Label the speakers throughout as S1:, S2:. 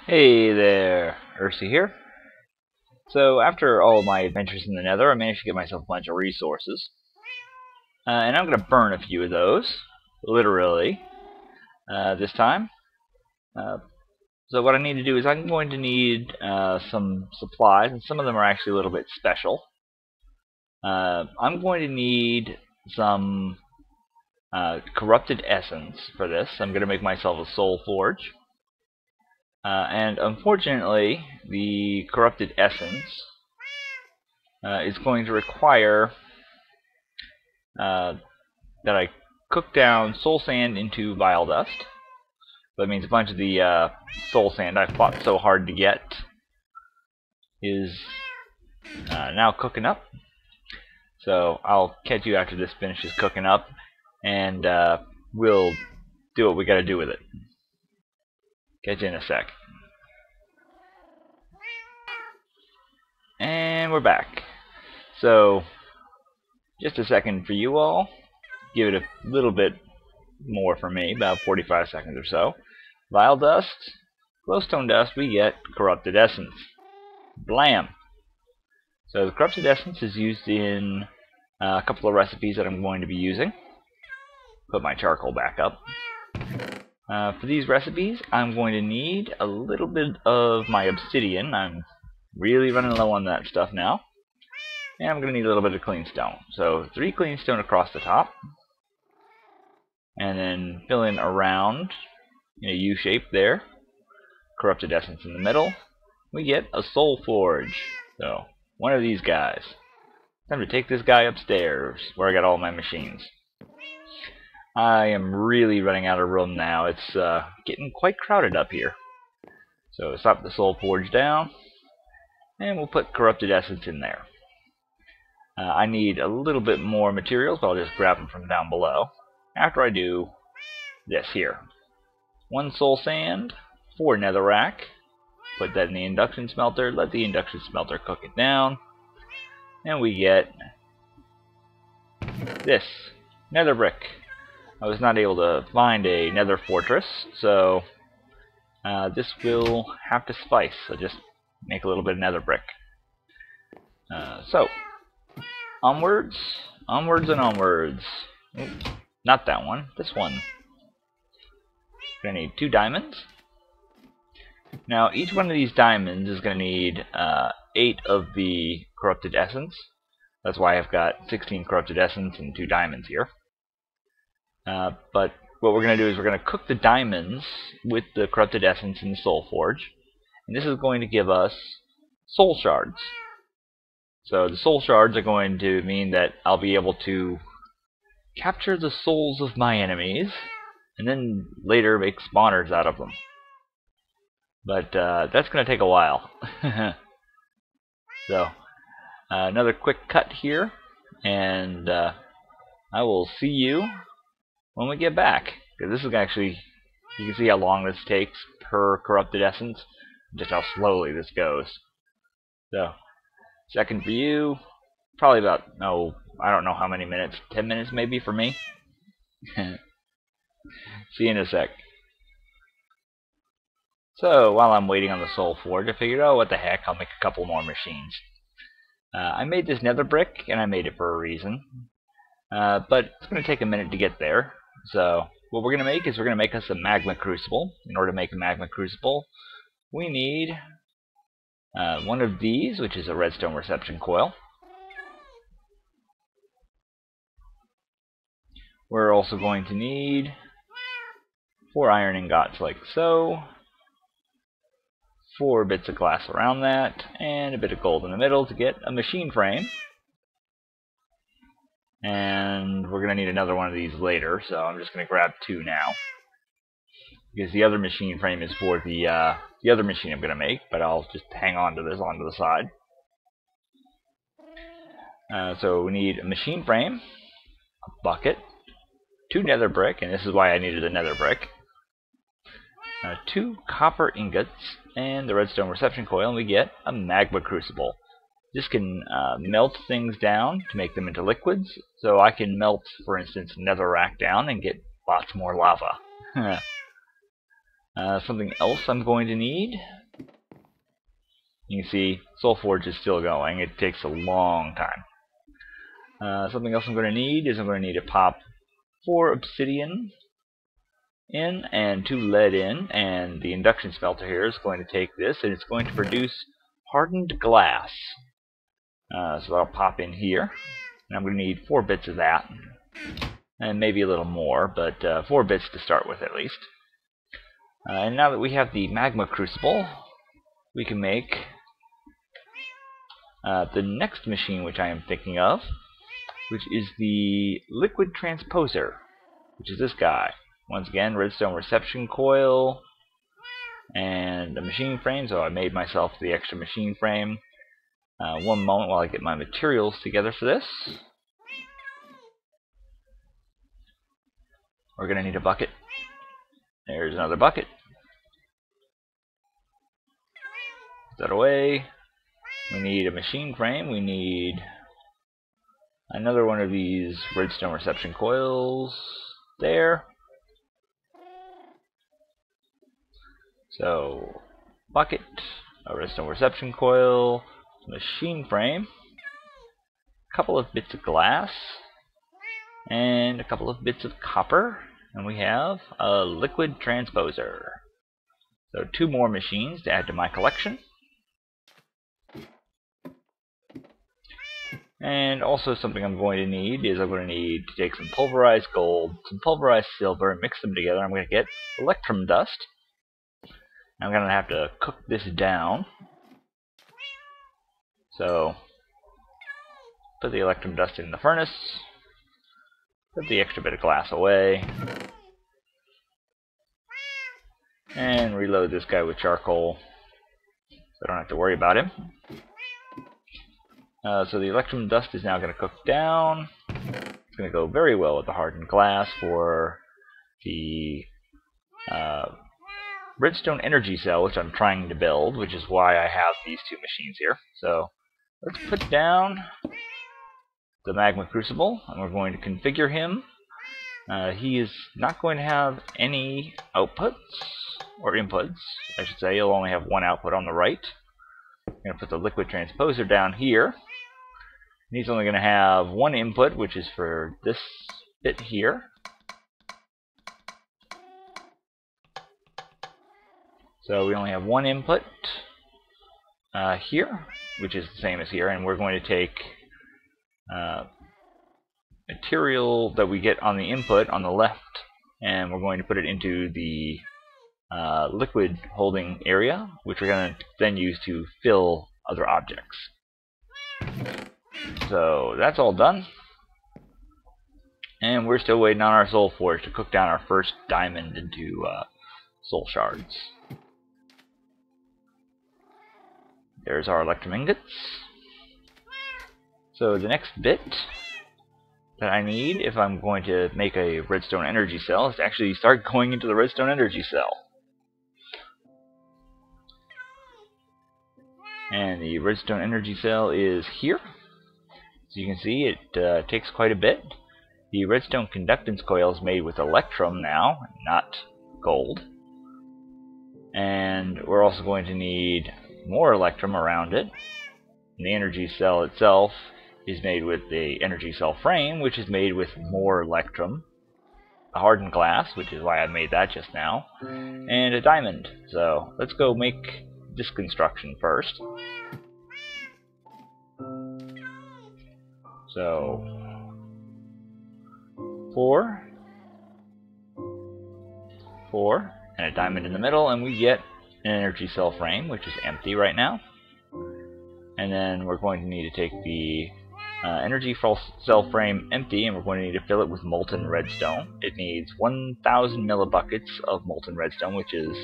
S1: Hey there, Ursi here. So after all my adventures in the Nether, I managed to get myself a bunch of resources. And I'm going to burn a few of those, literally, this time. Uh, so what I need to do is I'm going to need some supplies, and some of them are actually a little bit special. I'm going to need some corrupted essence for this. I'm going to make myself a soul forge. And unfortunately, the corrupted essence is going to require that I cook down soul sand into vile dust. That means a bunch of the soul sand I fought so hard to get is now cooking up. So I'll catch you after this finishes cooking up, and we'll do what we gotta do with it. Catch you in a sec. And we're back. So, just a second for you all. Give it a little bit more for me, about 45 seconds or so. Vile dust, glowstone dust, we get corrupted essence. Blam! So the corrupted essence is used in a couple of recipes that I'm going to be using. Put my charcoal back up. For these recipes, I'm going to need a little bit of my obsidian. I'm really running low on that stuff now. And I'm going to need a little bit of clean stone. So 3 clean stone across the top. And then fill in around in a U shape there. Corrupted essence in the middle. We get a soul forge. So, one of these guys. Time to take this guy upstairs, where I got all my machines. I am really running out of room now. It's getting quite crowded up here. So stop the soul forge down, and we'll put corrupted essence in there. I need a little bit more materials, but I'll just grab them from down below. After I do this here. 1 soul sand, 4 netherrack. Put that in the induction smelter, let the induction smelter cook it down, and we get this, nether brick. I was not able to find a nether fortress, so this will have to suffice. So just make a little bit of nether brick. So, onwards, onwards and onwards. Oops, not that one, this one. Gonna need 2 diamonds. Now, each one of these diamonds is going to need 8 of the corrupted essence. That's why I've got 16 corrupted essence and 2 diamonds here. But what we're going to do is we're going to cook the diamonds with the corrupted essence in the soul forge. And this is going to give us soul shards. So the soul shards are going to mean that I'll be able to capture the souls of my enemies and then later make spawners out of them. But that's going to take a while. So, another quick cut here, and I will see you when we get back. Because this is actually, you can see how long this takes per corrupted essence, just how slowly this goes. So, second for you, probably about, I don't know how many minutes, 10 minutes maybe for me. See you in a sec. So, while I'm waiting on the soul forge, I figured, oh, what the heck, I'll make a couple more machines. I made this nether brick, and I made it for a reason. But it's going to take a minute to get there. So, what we're going to make is we're going to make us a magma crucible. In order to make a magma crucible, we need one of these, which is a redstone reception coil. We're also going to need 4 iron ingots like so. 4 bits of glass around that, and a bit of gold in the middle to get a machine frame. And we're going to need another one of these later, so I'm just going to grab 2 now. Because the other machine frame is for the other machine I'm going to make, but I'll just hang on to this onto the side. So we need a machine frame, a bucket, 2 nether brick, and this is why I needed a nether brick. 2 copper ingots and the redstone reception coil, and we get a magma crucible. This can melt things down to make them into liquids, so I can melt, for instance, netherrack down and get lots more lava. Something else I'm going to need. You can see Soul Forge is still going. It takes a long time. Something else I'm going to need is I'm going to need to pop 4 obsidian in and 2 lead in, and the induction smelter here is going to take this and it's going to produce hardened glass. So I'll pop in here, and I'm going to need 4 bits of that, and maybe a little more, but 4 bits to start with at least. And now that we have the magma crucible, we can make the next machine which I am thinking of, which is the liquid transposer, which is this guy. Once again, redstone reception coil and a machine frame, so I made myself the extra machine frame. One moment while I get my materials together for this. We're going to need a bucket. There's another bucket. Put that away. We need a machine frame. We need another one of these redstone reception coils there. So, bucket, a redstone reception coil, machine frame, a couple of bits of glass, and a couple of bits of copper, and we have a liquid transposer. So 2 more machines to add to my collection. And also something I'm going to need is I'm going to need to take some pulverized gold, some pulverized silver, and mix them together. I'm going to get electrum dust. I'm going to have to cook this down. So, put the electrum dust in the furnace. Put the extra bit of glass away. And reload this guy with charcoal, so I don't have to worry about him. So the electrum dust is now going to cook down. It's going to go very well with the hardened glass for the redstone energy cell, which I'm trying to build, which is why I have these 2 machines here. So let's put down the magma crucible, and we're going to configure him. He is not going to have any outputs, or inputs, I should say. He'll only have 1 output on the right. I'm going to put the liquid transposer down here. And he's only going to have 1 input, which is for this bit here. So we only have 1 input here, which is the same as here, and we're going to take material that we get on the input on the left, and we're going to put it into the liquid holding area, which we're going to then use to fill other objects. So that's all done, and we're still waiting on our soul forge to cook down our first diamond into soul shards. There's our electrum ingots. So the next bit that I need, if I'm going to make a redstone energy cell, is to actually start going into the redstone energy cell. And the redstone energy cell is here. As you can see, it takes quite a bit. The redstone conductance coil is made with electrum now, not gold. And we're also going to need more electrum around it. And the energy cell itself is made with the energy cell frame, which is made with more electrum, a hardened glass, which is why I made that just now, and a diamond. So let's go make this construction first. So 4, 4, and a diamond in the middle, and we get an energy cell frame, which is empty right now. And then we're going to need to take the energy cell frame empty, and we're going to need to fill it with molten redstone. It needs 1,000 millibuckets of molten redstone, which is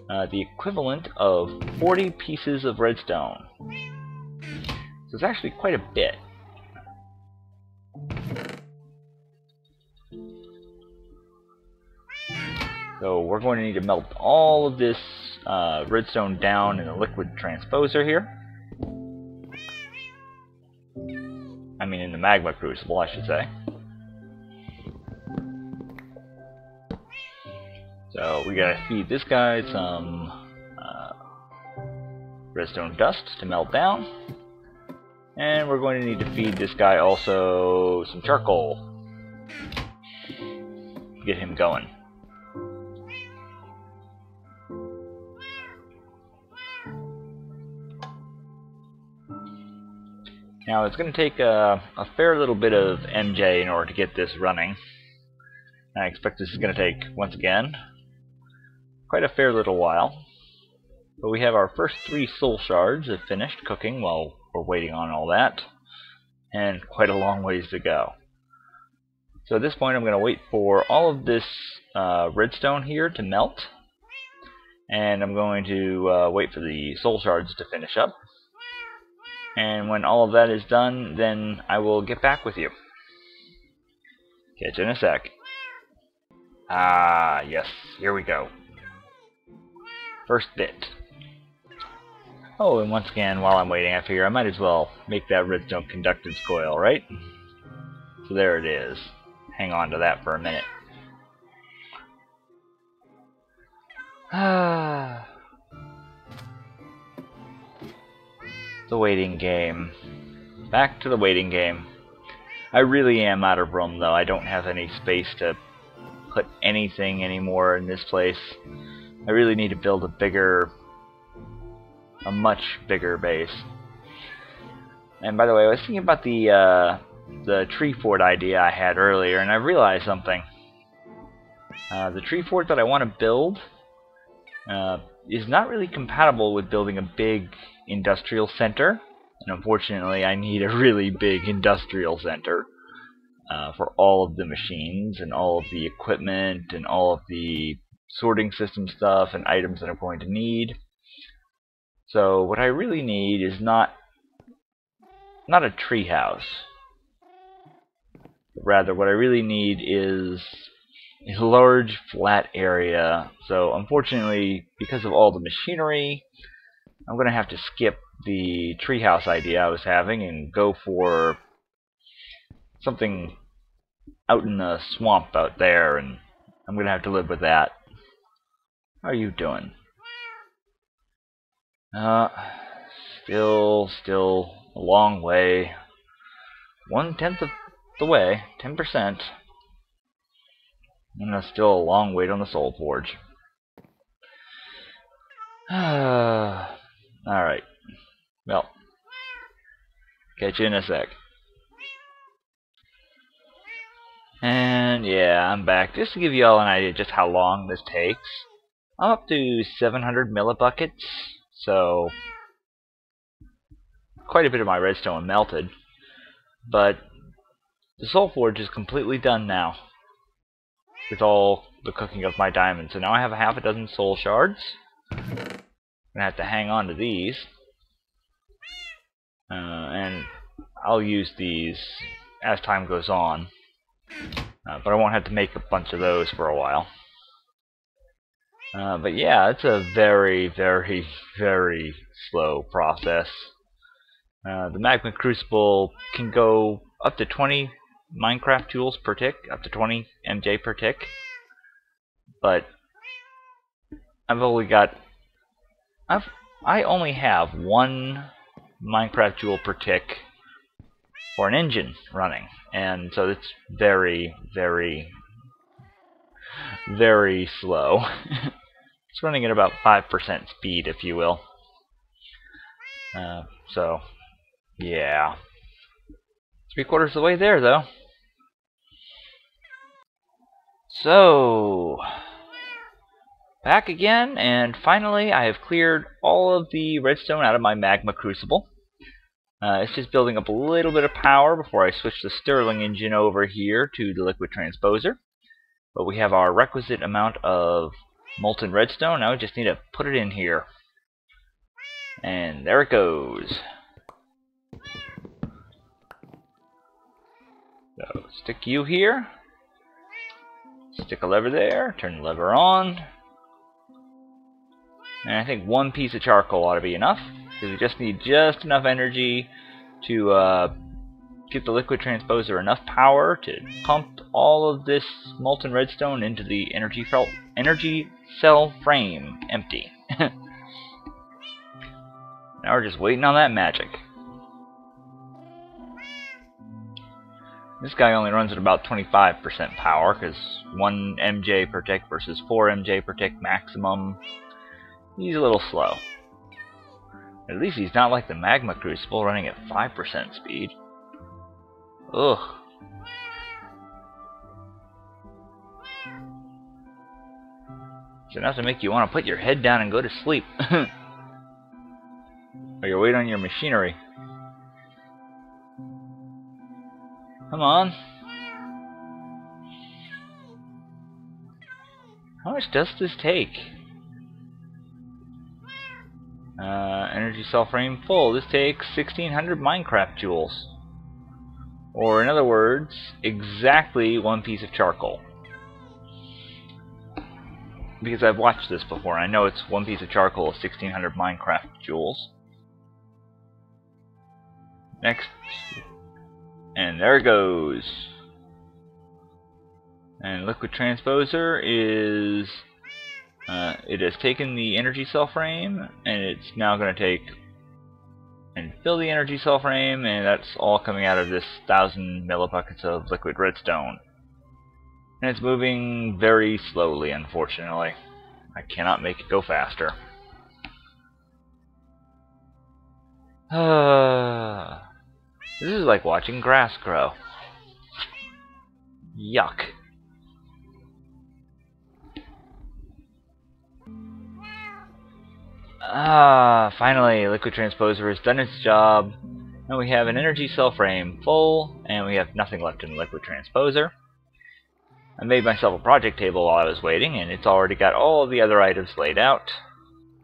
S1: the equivalent of 40 pieces of redstone. So it's actually quite a bit. So we're going to need to melt all of this redstone down in a liquid transposer here. I mean in the magma crucible, I should say. So we gotta feed this guy some redstone dust to melt down. And we're going to need to feed this guy also some charcoal. Get him going. Now it's going to take a fair little bit of MJ in order to get this running. I expect this is going to take, once again, quite a fair little while. But we have our first 3 soul shards that finished cooking while we're waiting on all that. And quite a long ways to go. So at this point I'm going to wait for all of this redstone here to melt. And I'm going to wait for the soul shards to finish up. And when all of that is done, then I will get back with you. Catch you in a sec. Ah, yes, here we go. First bit. Oh, and once again, while I'm waiting, I figure I might as well make that redstone conductance coil, right? So there it is. Hang on to that for a minute. Ah. The waiting game. Back to the waiting game. I really am out of room, though. I don't have any space to put anything anymore in this place. I really need to build a much bigger base. And by the way, I was thinking about the tree fort idea I had earlier, and I realized something. The tree fort that I want to build is not really compatible with building a big industrial center, and unfortunately I need a really big industrial center for all of the machines and all of the equipment and all of the sorting system stuff and items that I'm going to need. So what I really need is not a tree house. Rather, what I really need is a large flat area. So unfortunately, because of all the machinery, I'm going to have to skip the treehouse idea I was having and go for something out in the swamp out there, and I'm going to have to live with that. How are you doing? Still a long way. 1/10 of the way, 10%. And that's still a long wait on the soul forge. Alright. Well, catch you in a sec. And yeah, I'm back. Just to give you all an idea just how long this takes. I'm up to 700 millibuckets, so quite a bit of my redstone melted. But the soul forge is completely done now with all the cooking of my diamonds. So now I have a half a dozen soul shards. I'm gonna have to hang on to these, and I'll use these as time goes on, but I won't have to make a bunch of those for a while. But yeah, it's a very, very, very slow process. The magma crucible can go up to 20 Minecraft joules per tick, up to 20 MJ per tick, but I only have 1 Minecraft joule per tick for an engine running, and so it's very, very, very slow. It's running at about 5% speed, if you will. So, yeah. 3/4 of the way there, though. So, back again, and finally I have cleared all of the redstone out of my magma crucible. It's just building up a little bit of power before I switch the Stirling engine over here to the liquid transposer. But we have our requisite amount of molten redstone. Now we just need to put it in here. And there it goes. So stick you here. Stick a lever there. Turn the lever on. And I think 1 piece of charcoal ought to be enough, because we just need just enough energy to give the liquid transposer enough power to pump all of this molten redstone into the energy cell frame empty. Now we're just waiting on that magic. This guy only runs at about 25% power, because 1 MJ per tick versus 4 MJ per tick maximum. He's a little slow. At least he's not like the Magma Crucible running at 5% speed. Ugh. It's enough to make you want to put your head down and go to sleep. Or you wait on your machinery. Come on. How much does this take? Energy cell frame full. This takes 1600 Minecraft joules. Or in other words, exactly 1 piece of charcoal. Because I've watched this before, I know it's 1 piece of charcoal is 1600 Minecraft joules. Next. And there it goes. And liquid transposer is it has taken the energy cell frame, and it's now going to take and fill the energy cell frame, and that's all coming out of this 1000 millibuckets of liquid redstone. And it's moving very slowly, unfortunately. I cannot make it go faster. This is like watching grass grow. Yuck. Finally, liquid transposer has done its job. And we have an energy cell frame full, and we have nothing left in the liquid transposer. I made myself a project table while I was waiting, and it's already got all the other items laid out.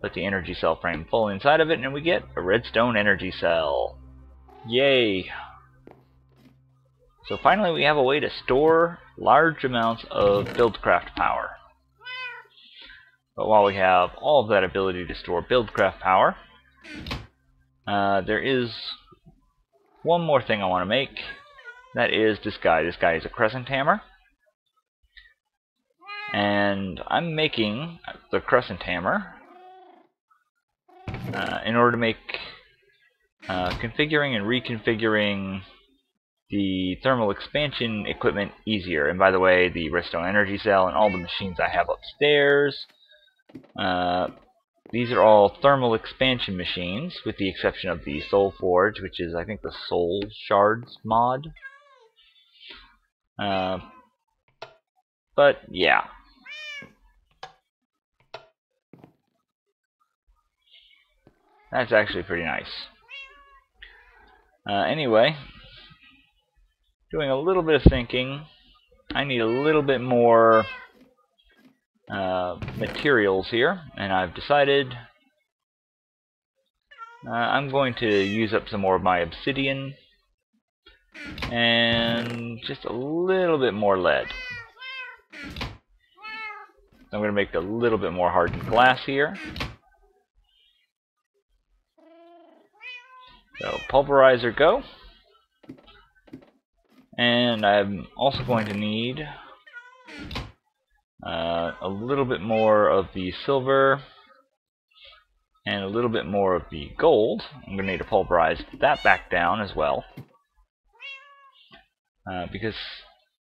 S1: Put the energy cell frame full inside of it, and we get a redstone energy cell. Yay! So finally we have a way to store large amounts of buildcraft power. But while we have all of that ability to store buildcraft power, there is one more thing I want to make. That is this guy. This guy is a crescent hammer. And I'm making the crescent hammer in order to make configuring and reconfiguring the thermal expansion equipment easier. And by the way, the redstone energy cell and all the machines I have upstairs, these are all thermal expansion machines, with the exception of the Soul Forge, which is I think the Soul Shards mod. But yeah. That's actually pretty nice. Anyway, doing a little bit of thinking, I need a little bit more materials here, and I've decided I'm going to use up some more of my obsidian and just a little bit more lead. I'm going to make a little bit more hardened glass here. So pulverizer go. And I'm also going to need a little bit more of the silver and a little bit more of the gold. I'm going to need to pulverize that back down as well. Because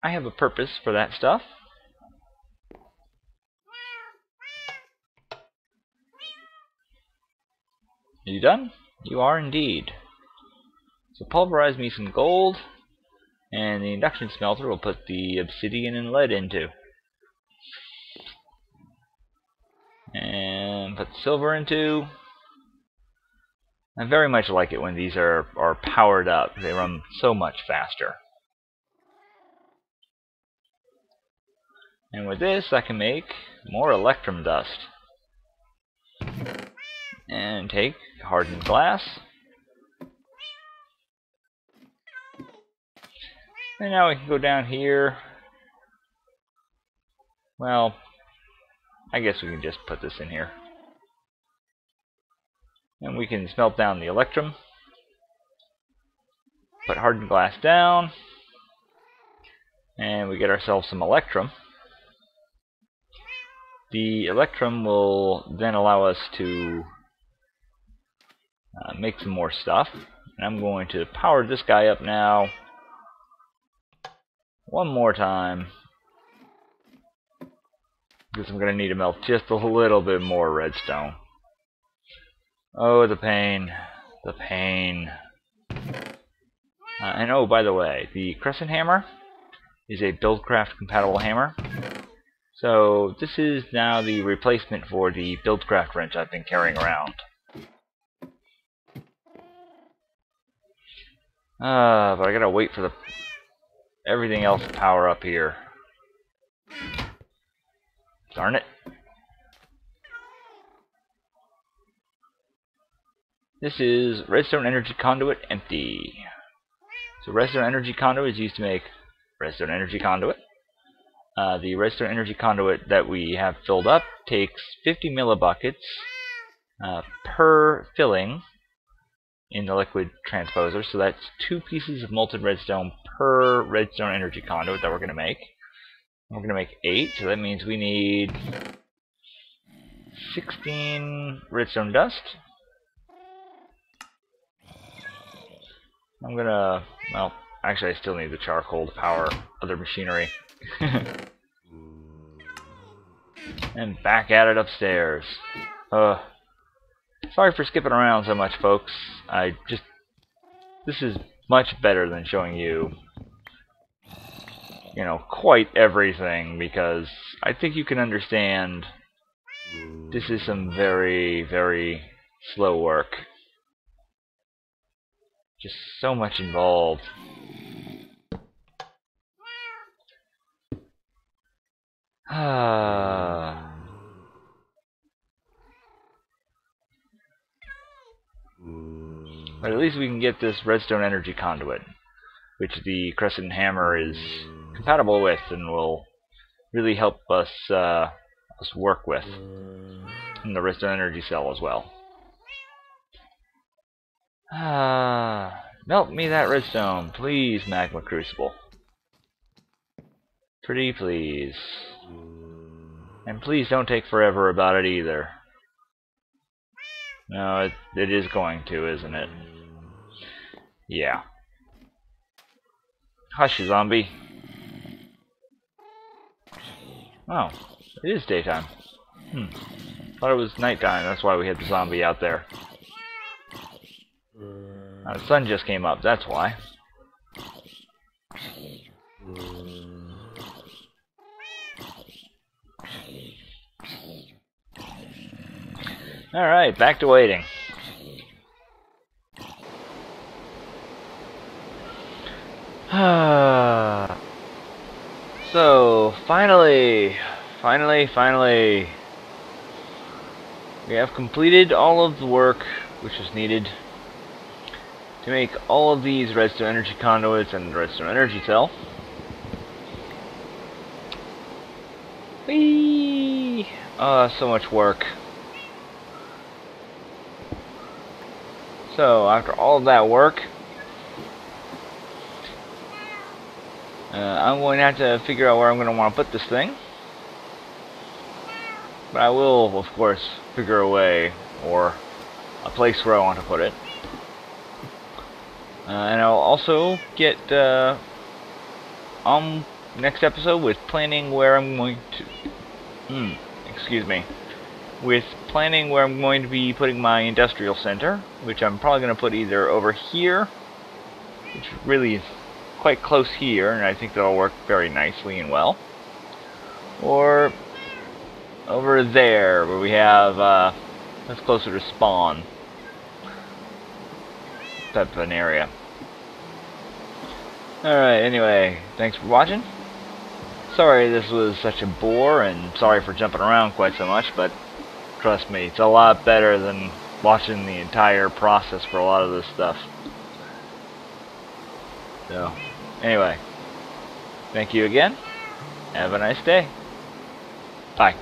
S1: I have a purpose for that stuff. Are you done? You are indeed. So pulverize me some gold, and the induction smelter will put the obsidian and lead into. And put silver into. I very much like it when these are powered up. They run so much faster. And with this I can make more electrum dust. And take hardened glass. And now we can go down here. Well, I guess we can just put this in here. And we can smelt down the electrum. put hardened glass down, and we get ourselves some electrum. The electrum will then allow us to make some more stuff. And I'm going to power this guy up now one more time, because I'm going to need to melt just a little bit more redstone. Oh, the pain. The pain. And oh, by the way, the crescent hammer is a Buildcraft compatible hammer. So this is now the replacement for the Buildcraft wrench I've been carrying around. But I gotta wait for everything else to power up here. Darn it. This is Redstone Energy Conduit empty. So Redstone Energy Conduit is used to make Redstone Energy Conduit. The Redstone Energy Conduit that we have filled up takes 50 millibuckets per filling in the liquid transposer, so that's 2 pieces of molten redstone per Redstone Energy Conduit that we're going to make. We're going to make 8, so that means we need 16 redstone dust. I'm gonna, well, actually I still need the charcoal to power other machinery. And back at it upstairs. Sorry for skipping around so much, folks. This is much better than showing you, quite everything, because I think you can understand this is some very, very slow work. Just so much involved. But at least we can get this Redstone Energy Conduit, which the Crescent Hammer is compatible with and will really help us work with, and the Redstone Energy Cell as well. Melt me that redstone, please, Magma Crucible. Pretty please. And please don't take forever about it either. No, it is going to, isn't it? Yeah. Hush, zombie. Oh, it is daytime. Thought it was nighttime, that's why we had the zombie out there. The sun just came up, that's why. Alright, back to waiting. So, finally, we have completed all of the work which was needed to make all of these Redstone Energy Conduits and the Redstone Energy Cell. Whee! So much work. So, after all of that work, I'm going to have to figure out where I'm going to want to put this thing. But I will, of course, figure a way, or a place where I want to put it. And I'll also get on next episode with planning where I'm going to... With planning where I'm going to be putting my industrial center, which I'm probably going to put either over here, which really is quite close here, and I think that'll work very nicely and well, or over there, where we have, that's closer to spawn type of an area. Alright, anyway, thanks for watching. Sorry this was such a bore, and sorry for jumping around quite so much, but trust me, it's a lot better than watching the entire process for a lot of this stuff. So, anyway, thank you again. Have a nice day. Bye.